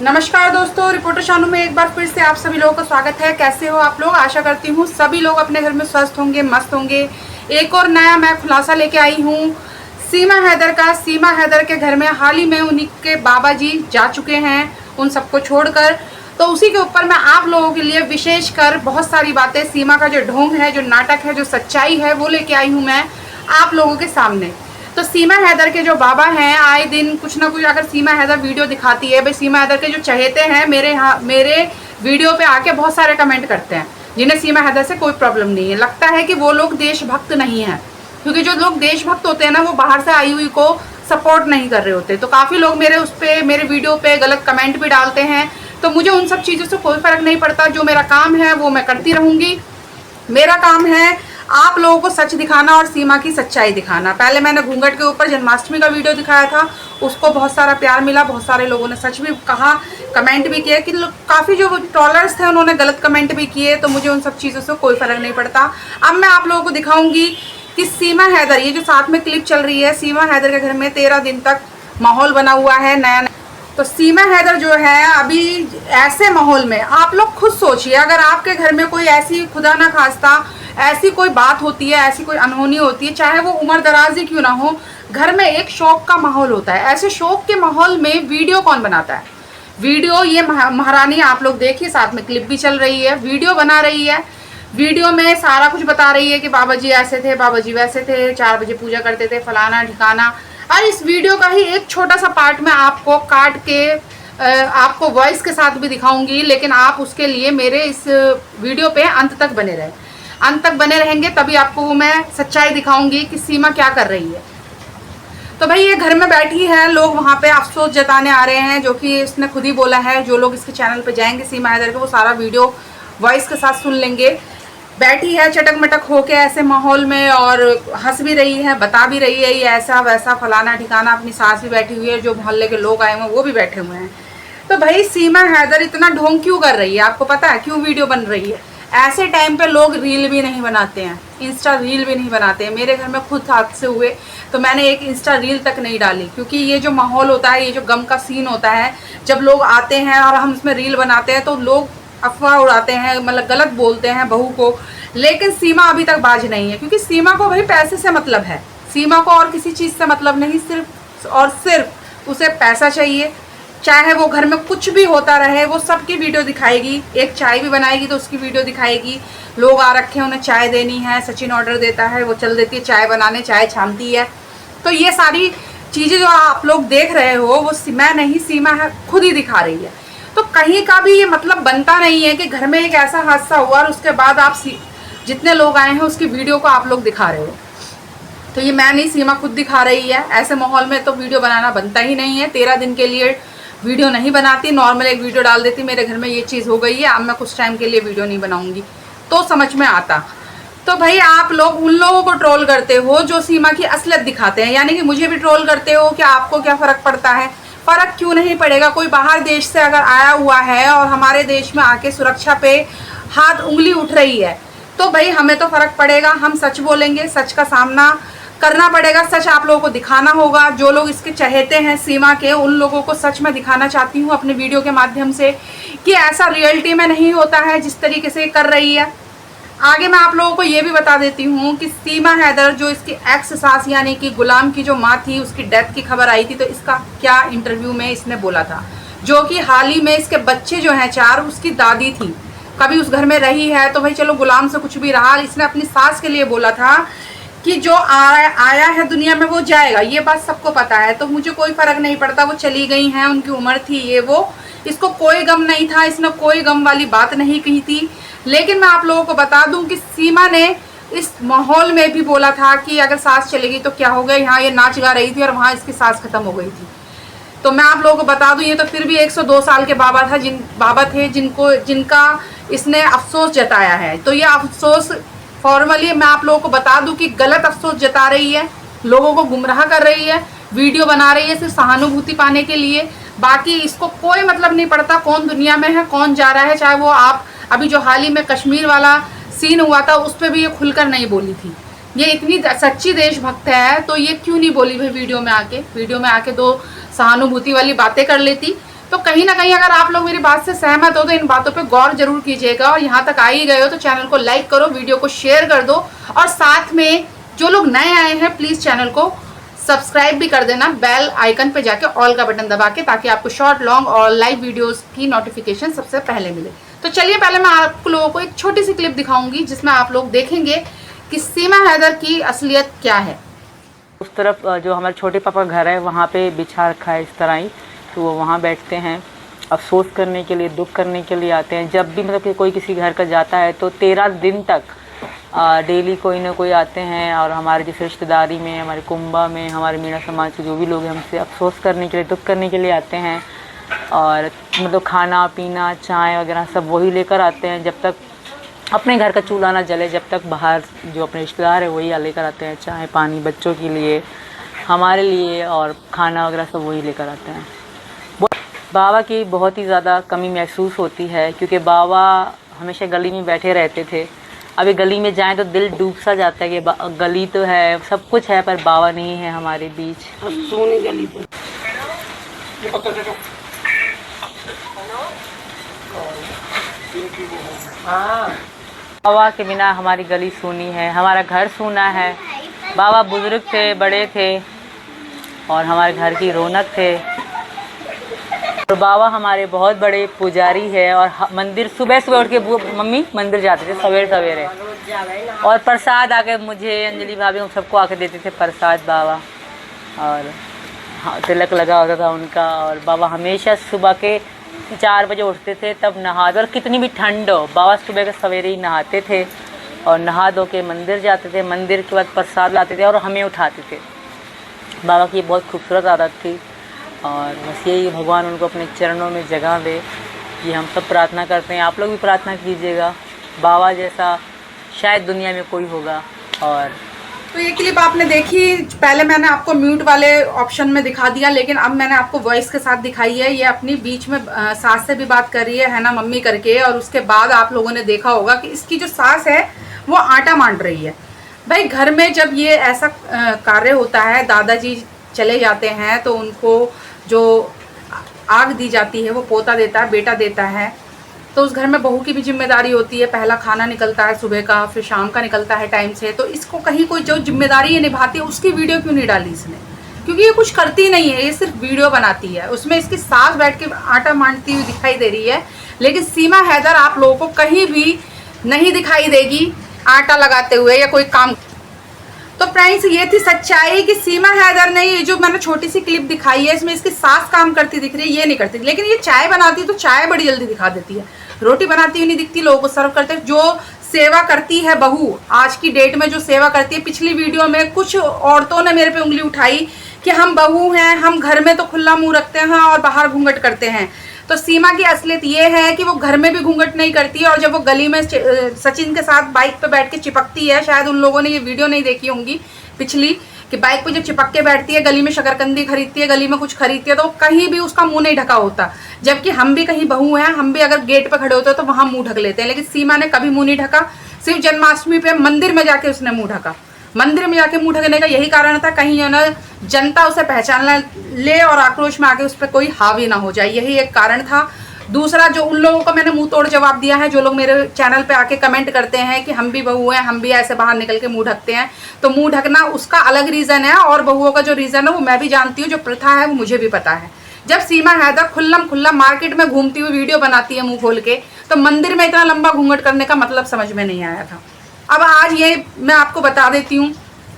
नमस्कार दोस्तों, रिपोर्टर शानू में एक बार फिर से आप सभी लोगों का स्वागत है। कैसे हो आप लोग? आशा करती हूँ सभी लोग अपने घर में स्वस्थ होंगे, मस्त होंगे। एक और नया मैं खुलासा लेके आई हूँ सीमा हैदर का। सीमा हैदर के घर में हाल ही में उन्हीं के बाबा जी जा चुके हैं, उन सबको छोड़कर। तो उसी के ऊपर मैं आप लोगों के लिए विशेषकर बहुत सारी बातें, सीमा का जो ढोंग है, जो नाटक है, जो सच्चाई है, वो लेके आई हूँ मैं आप लोगों के सामने। तो सीमा हैदर के जो बाबा हैं, आए दिन कुछ ना कुछ अगर सीमा हैदर वीडियो दिखाती है, भाई सीमा हैदर के जो चहेते हैं मेरे वीडियो पे आके बहुत सारे कमेंट करते हैं, जिन्हें सीमा हैदर से कोई प्रॉब्लम नहीं है। लगता है कि वो लोग देशभक्त नहीं हैं, क्योंकि जो लोग देशभक्त होते हैं ना, वो बाहर से आई हुई को सपोर्ट नहीं कर रहे होते। तो काफ़ी लोग मेरे वीडियो पे गलत कमेंट भी डालते हैं। तो मुझे उन सब चीज़ों से कोई फ़र्क नहीं पड़ता। जो मेरा काम है वो मैं करती रहूँगी। मेरा काम है आप लोगों को सच दिखाना और सीमा की सच्चाई दिखाना। पहले मैंने घूंघट के ऊपर जन्माष्टमी का वीडियो दिखाया था, उसको बहुत सारा प्यार मिला, बहुत सारे लोगों ने सच भी कहा, कमेंट भी किए कि काफ़ी जो ट्रोलर्स थे उन्होंने गलत कमेंट भी किए। तो मुझे उन सब चीज़ों से कोई फ़र्क नहीं पड़ता। अब मैं आप लोगों को दिखाऊंगी कि सीमा हैदर, ये जो साथ में क्लिप चल रही है, सीमा हैदर के घर में 13 दिन तक माहौल बना हुआ है नया। तो सीमा हैदर जो है अभी ऐसे माहौल में, आप लोग खुद सोचिए, अगर आपके घर में कोई ऐसी खुदा ना खास्ता ऐसी कोई बात होती है, ऐसी कोई अनहोनी होती है, चाहे वो उम्र दराज ही क्यों ना हो, घर में एक शौक का माहौल होता है। ऐसे शौक के माहौल में वीडियो कौन बनाता है? वीडियो ये महारानी, आप लोग देखिए, साथ में क्लिप भी चल रही है, वीडियो बना रही है। वीडियो में सारा कुछ बता रही है कि बाबा जी ऐसे थे, बाबा जी वैसे थे, 4 बजे पूजा करते थे, फलाना ठिकाना। और इस वीडियो का ही एक छोटा सा पार्ट में आपको काट के आपको वॉइस के साथ भी दिखाऊंगी, लेकिन आप उसके लिए मेरे इस वीडियो पे अंत तक बने रहे। अंत तक बने रहेंगे तभी आपको वो मैं सच्चाई दिखाऊंगी कि सीमा क्या कर रही है। तो भाई ये घर में बैठी है, लोग वहाँ पे अफसोस जताने आ रहे हैं, जो कि इसने खुद ही बोला है। जो लोग इसके चैनल पे जाएंगे सीमा हैदर के, वो सारा वीडियो वॉइस के साथ सुन लेंगे। बैठी है चटक मटक होके ऐसे माहौल में, और हंस भी रही है, बता भी रही है ये ऐसा वैसा फलाना ठिकाना। अपनी सास भी बैठी हुई है, जो मोहल्ले के लोग आए हुए हैं वो भी बैठे हुए हैं। तो भाई सीमा हैदर इतना ढोंग क्यों कर रही है? आपको पता है क्यों वीडियो बन रही है? ऐसे टाइम पे लोग रील भी नहीं बनाते हैं, इंस्टा रील भी नहीं बनाते हैं। मेरे घर में खुद हादसे हुए तो मैंने एक इंस्टा रील तक नहीं डाली, क्योंकि ये जो माहौल होता है, ये जो गम का सीन होता है, जब लोग आते हैं और हम इसमें रील बनाते हैं तो लोग अफवाह उड़ाते हैं, मतलब गलत बोलते हैं बहू को। लेकिन सीमा अभी तक बाज नहीं है, क्योंकि सीमा को भाई पैसे से मतलब है। सीमा को और किसी चीज़ से मतलब नहीं, सिर्फ और सिर्फ उसे पैसा चाहिए। चाहे वो घर में कुछ भी होता रहे, वो सबकी वीडियो दिखाएगी। एक चाय भी बनाएगी तो उसकी वीडियो दिखाएगी। लोग आ रखे हैं, उन्हें चाय देनी है, सचिन ऑर्डर देता है, वो चल देती है चाय बनाने, चाय छानती है। तो ये सारी चीज़ें जो आप लोग देख रहे हो, वो मैं नहीं, सीमा है खुद ही दिखा रही है। तो कहीं का भी ये मतलब बनता नहीं है कि घर में एक ऐसा हादसा हुआ और उसके बाद आप जितने लोग आए हैं उसकी वीडियो को आप लोग दिखा रहे हो। तो ये मैं नहीं, सीमा खुद दिखा रही है। ऐसे माहौल में तो वीडियो बनाना बनता ही नहीं है। 13 दिन के लिए वीडियो नहीं बनाती, नॉर्मल एक वीडियो डाल देती, मेरे घर में ये चीज़ हो गई है, अब मैं कुछ टाइम के लिए वीडियो नहीं बनाऊंगी, तो समझ में आता। तो भाई आप लोग उन लोगों को ट्रोल करते हो जो सीमा की असलियत दिखाते हैं, यानी कि मुझे भी ट्रोल करते हो कि आपको क्या फ़र्क पड़ता है? फ़र्क क्यों नहीं पड़ेगा? कोई बाहर देश से अगर आया हुआ है और हमारे देश में आके सुरक्षा पे हाथ उंगली उठ रही है, तो भाई हमें तो फ़र्क पड़ेगा। हम सच बोलेंगे, सच का सामना करना पड़ेगा, सच आप लोगों को दिखाना होगा। जो लोग इसके चहेते हैं सीमा के, उन लोगों को सच मैं दिखाना चाहती हूँ अपने वीडियो के माध्यम से कि ऐसा रियलिटी में नहीं होता है जिस तरीके से कर रही है। आगे मैं आप लोगों को ये भी बता देती हूँ कि सीमा हैदर, जो इसकी एक्स सास यानी कि गुलाम की जो माँ थी, उसकी डेथ की खबर आई थी, तो इसका क्या इंटरव्यू में इसने बोला था, जो कि हाल ही में इसके बच्चे जो हैं 4, उसकी दादी थी, कभी उस घर में रही है। तो भाई चलो गुलाम से कुछ भी रहा, इसने अपनी सास के लिए बोला था कि जो आया है दुनिया में वो जाएगा, ये बात सबको पता है। तो मुझे कोई फ़र्क नहीं पड़ता, वो चली गई हैं, उनकी उम्र थी ये वो, इसको कोई गम नहीं था, इसने कोई गम वाली बात नहीं कही थी। लेकिन मैं आप लोगों को बता दूं कि सीमा ने इस माहौल में भी बोला था कि अगर सास चलेगी तो क्या हो गया, यहाँ ये नाच गा रही थी और वहाँ इसकी सास खत्म हो गई थी। तो मैं आप लोगों को बता दूं, ये तो फिर भी 102 साल के बाबा थे जिनका इसने अफसोस जताया है। तो ये अफसोस फॉर्मली मैं आप लोगों को बता दूं कि गलत अफसोस जता रही है, लोगों को गुमराह कर रही है, वीडियो बना रही है सिर्फ सहानुभूति पाने के लिए। बाकी इसको कोई मतलब नहीं पड़ता कौन दुनिया में है, कौन जा रहा है। चाहे वो आप अभी जो हाल ही में कश्मीर वाला सीन हुआ था, उस पर भी ये खुलकर नहीं बोली थी। ये इतनी सच्ची देशभक्त है तो ये क्यों नहीं बोली भाई वीडियो में आके दो सहानुभूति वाली बातें कर लेती। तो कहीं ना कहीं अगर आप लोग मेरी बात से सहमत हो तो इन बातों पे गौर जरूर कीजिएगा, और यहाँ तक आ ही गए हो तो चैनल को लाइक करो, वीडियो को शेयर कर दो, और साथ में जो लोग नए आए हैं प्लीज़ चैनल को सब्सक्राइब भी कर देना, बेल आइकन पे जाके ऑल का बटन दबा के, ताकि आपको शॉर्ट लॉन्ग और लाइव वीडियोस की नोटिफिकेशन सबसे पहले मिले। तो चलिए पहले मैं आप लोगों को एक छोटी सी क्लिप दिखाऊंगी जिसमें आप लोग देखेंगे कि सीमा हैदर की असलियत क्या है। उस तरफ जो हमारे छोटे पापा का घर है वहाँ पे बिछा रखा है इस तरह ही, तो वो वहाँ बैठते हैं, अफसोस करने के लिए, दुख करने के लिए आते हैं। जब भी मतलब कि कोई किसी घर का जाता है तो 13 दिन तक डेली कोई ना कोई आते हैं, और हमारे जिस रिश्तेदारी में, हमारे कुंबा में, हमारे मीणा समाज के जो भी लोग हैं हमसे अफसोस करने के लिए, दुख करने के लिए आते हैं। और मतलब खाना पीना, चाय वगैरह सब वही लेकर आते हैं। जब तक अपने घर का चूल्हा ना जले, जब तक बाहर जो अपने रिश्तेदार है वही लेकर आते हैं, चाय पानी बच्चों के लिए, हमारे लिए, और खाना वगैरह सब वही लेकर आते हैं। बाबा की बहुत ही ज़्यादा कमी महसूस होती है, क्योंकि बाबा हमेशा गली में बैठे रहते थे। अभी गली में जाएं तो दिल डूब सा जाता है कि गली तो है, सब कुछ है, पर बाबा नहीं है हमारे बीच। सोनी गली पर बाबा के बिना हमारी गली सूनी है, हमारा घर सूना है। बाबा बुजुर्ग थे, बड़े थे, और हमारे घर की रौनक थे। और बाबा हमारे बहुत बड़े पुजारी है, और मंदिर सुबह सुबह उठ के मम्मी मंदिर जाते थे सवेरे सवेरे, और प्रसाद आके मुझे, अंजलि भाभी, हम सबको आके देते थे प्रसाद बाबा। और तिलक लगा होता था उनका। और बाबा हमेशा सुबह के 4 बजे उठते थे, तब नहाते, और कितनी भी ठंड हो बाबा सुबह के सवेरे ही नहाते थे, और नहा धो के मंदिर जाते थे। मंदिर के बाद प्रसाद लाते थे और हमें उठाते थे। बाबा की बहुत खूबसूरत आदत थी, और बस यही भगवान उनको अपने चरणों में जगह दे, ये हम सब प्रार्थना करते हैं। आप लोग भी प्रार्थना कीजिएगा, बाबा जैसा शायद दुनिया में कोई होगा। और तो ये क्लिप आपने देखी, पहले मैंने आपको म्यूट वाले ऑप्शन में दिखा दिया, लेकिन अब मैंने आपको वॉइस के साथ दिखाई है। ये अपनी बीच में सास से भी बात कर रही है ना मम्मी करके, और उसके बाद आप लोगों ने देखा होगा कि इसकी जो सास है वो आटा मांड रही है। भाई घर में जब ये ऐसा कार्य होता है, दादाजी चले जाते हैं तो उनको जो आग दी जाती है वो पोता देता है, बेटा देता है, तो उस घर में बहू की भी जिम्मेदारी होती है। पहला खाना निकलता है सुबह का, फिर शाम का निकलता है टाइम से। तो इसको कहीं कोई जो जिम्मेदारी ये निभाती है उसकी वीडियो क्यों नहीं डाली इसने? क्योंकि ये कुछ करती नहीं है, ये सिर्फ वीडियो बनाती है। उसमें इसकी सास बैठ के आटा मांडती हुई दिखाई दे रही है, लेकिन सीमा हैदर आप लोगों को कहीं भी नहीं दिखाई देगी आटा लगाते हुए या कोई काम। तो फ्रेंड्स, ये थी सच्चाई कि सीमा हैदर ने, ये जो मैंने छोटी सी क्लिप दिखाई है इसमें इसकी सास काम करती दिख रही है, ये नहीं करती। लेकिन ये चाय बनाती तो चाय बड़ी जल्दी दिखा देती है, रोटी बनाती हुई नहीं दिखती, लोगों को सर्व करते। जो सेवा करती है बहू आज की डेट में, जो सेवा करती है, पिछली वीडियो में कुछ औरतों ने मेरे पे उंगली उठाई कि हम बहू हैं, हम घर में तो खुला मुंह रखते हैं और बाहर घूंघट करते हैं। तो सीमा की असलियत ये है कि वो घर में भी घूंघट नहीं करती, और जब वो गली में सचिन के साथ बाइक पे बैठ के चिपकती है, शायद उन लोगों ने ये वीडियो नहीं देखी होंगी पिछली, कि बाइक पे जब चिपक के बैठती है, गली में शकरकंदी खरीदती है, गली में कुछ खरीदती है, तो कहीं भी उसका मुंह नहीं ढका होता। जबकि हम भी कहीं बहू हैं, हम भी अगर गेट पे खड़े होते हैं तो वहां मुंह ढक लेते हैं, लेकिन सीमा ने कभी मुंह नहीं ढका। सिर्फ जन्माष्टमी पे मंदिर में जाके उसने मुंह ढका। मंदिर में जाके मुंह ढकने का यही कारण था, कहीं जो ना जनता उसे पहचान ले और आक्रोश में आके उस पर कोई हावी ना हो जाए, यही एक कारण था। दूसरा, जो उन लोगों को मैंने मुंह तोड़ जवाब दिया है, जो लोग मेरे चैनल पे आके कमेंट करते हैं कि हम भी बहू हैं, हम भी ऐसे बाहर निकल के मुंह ढकते हैं, तो मुंह ढकना उसका अलग रीज़न है, और बहुओं का जो रीज़न है वो मैं भी जानती हूँ, जो प्रथा है वो मुझे भी पता है। जब सीमा हैदर खुल्लम खुल्ला मार्केट में घूमती हुई वीडियो बनाती है मुंह खोल के, तो मंदिर में इतना लंबा घूंघट करने का मतलब समझ में नहीं आया था। अब आज ये मैं आपको बता देती हूँ,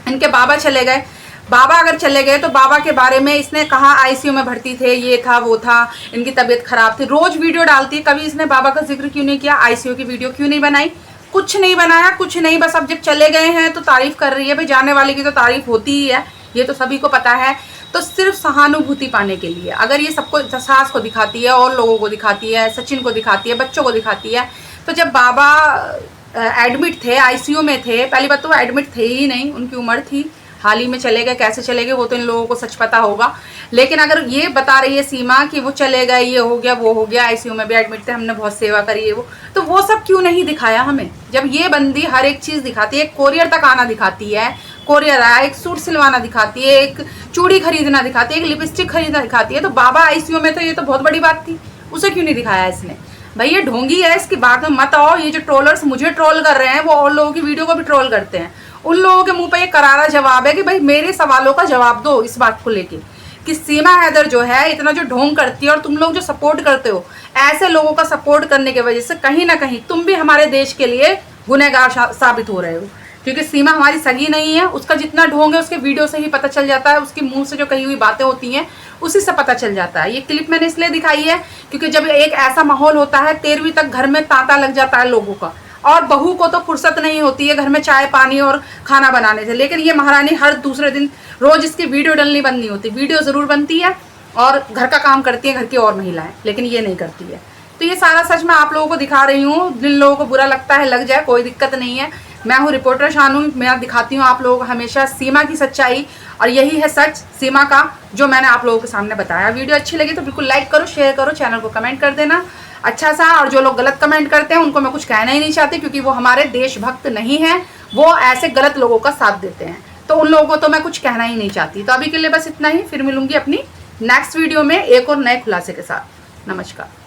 इनके बाबा चले गए। बाबा अगर चले गए तो बाबा के बारे में इसने कहा आईसीयू में भर्ती थे, ये था वो था, इनकी तबीयत खराब थी, रोज वीडियो डालती है, कभी इसने बाबा का जिक्र क्यों नहीं किया? आईसीयू की वीडियो क्यों नहीं बनाई? कुछ नहीं बनाया, कुछ नहीं। बस अब जब चले गए हैं तो तारीफ कर रही है। भाई जाने वाले की तो तारीफ होती ही है, ये तो सभी को पता है। तो सिर्फ सहानुभूति पाने के लिए अगर ये सबको, सास को दिखाती है और लोगों को दिखाती है, सचिन को दिखाती है, बच्चों को दिखाती है, तो जब बाबा एडमिट थे, आईसीयू में थे, पहली बात तो वो एडमिट थे ही नहीं, उनकी उम्र थी, हाल ही में चले गए, कैसे चले गए वो तो इन लोगों को सच पता होगा। लेकिन अगर ये बता रही है सीमा कि वो चले गए, ये हो गया वो हो गया, आईसीयू में भी एडमिट थे, हमने बहुत सेवा करी है, तो वो सब क्यों नहीं दिखाया हमें? जब ये बंदी हर एक चीज़ दिखाती है, कोरियर तक आना दिखाती है, कोरियर आया, एक सूट सिलवाना दिखाती है, एक चूड़ी खरीदना दिखाती है, एक लिपस्टिक खरीदना दिखाती है। तो बाबा आईसीयू में तो ये तो बहुत बड़ी बात थी, उसे क्यों नहीं दिखाया इसने? भाई ये ढोंगी है, इसकी बात में मत आओ। ये जो ट्रोलर्स मुझे ट्रोल कर रहे हैं वो और लोगों की वीडियो को भी ट्रोल करते हैं। उन लोगों के मुंह पे ये करारा जवाब है कि भाई मेरे सवालों का जवाब दो इस बात को लेके कि सीमा हैदर जो है इतना जो ढोंग करती है और तुम लोग जो सपोर्ट करते हो, ऐसे लोगों का सपोर्ट करने की वजह से कहीं ना कहीं तुम भी हमारे देश के लिए गुनहगार साबित हो रहे हो। क्योंकि सीमा हमारी सगी नहीं है, उसका जितना ढोंग है उसके वीडियो से ही पता चल जाता है, उसके मुंह से जो कही हुई बातें होती हैं उसी से पता चल जाता है। ये क्लिप मैंने इसलिए दिखाई है क्योंकि जब एक ऐसा माहौल होता है 13वीं तक घर में तांता लग जाता है लोगों का, और बहू को तो फुर्सत नहीं होती है घर में चाय पानी और खाना बनाने से। लेकिन ये महारानी हर दूसरे दिन रोज इसकी वीडियो डलनी बंद नहीं होती, वीडियो ज़रूर बनती है और घर का काम करती है घर की और महिलाएं, लेकिन ये नहीं करती है। तो ये सारा सच मैं आप लोगों को दिखा रही हूँ। जिन लोगों को बुरा लगता है लग जाए, कोई दिक्कत नहीं है। मैं हूँ रिपोर्टर शानू, मैं दिखाती हूँ आप लोगों को हमेशा सीमा की सच्चाई, और यही है सच सीमा का जो मैंने आप लोगों के सामने बताया। वीडियो अच्छी लगी तो बिल्कुल लाइक करो, शेयर करो, चैनल को कमेंट कर देना अच्छा सा। और जो लोग गलत कमेंट करते हैं उनको मैं कुछ कहना ही नहीं चाहती, क्योंकि वो हमारे देशभक्त नहीं हैं, वो ऐसे गलत लोगों का साथ देते हैं। तो उन लोगों को तो मैं कुछ कहना ही नहीं चाहती। तो अभी के लिए बस इतना ही, फिर मिलूंगी अपनी नेक्स्ट वीडियो में एक और नए खुलासे के साथ। नमस्कार।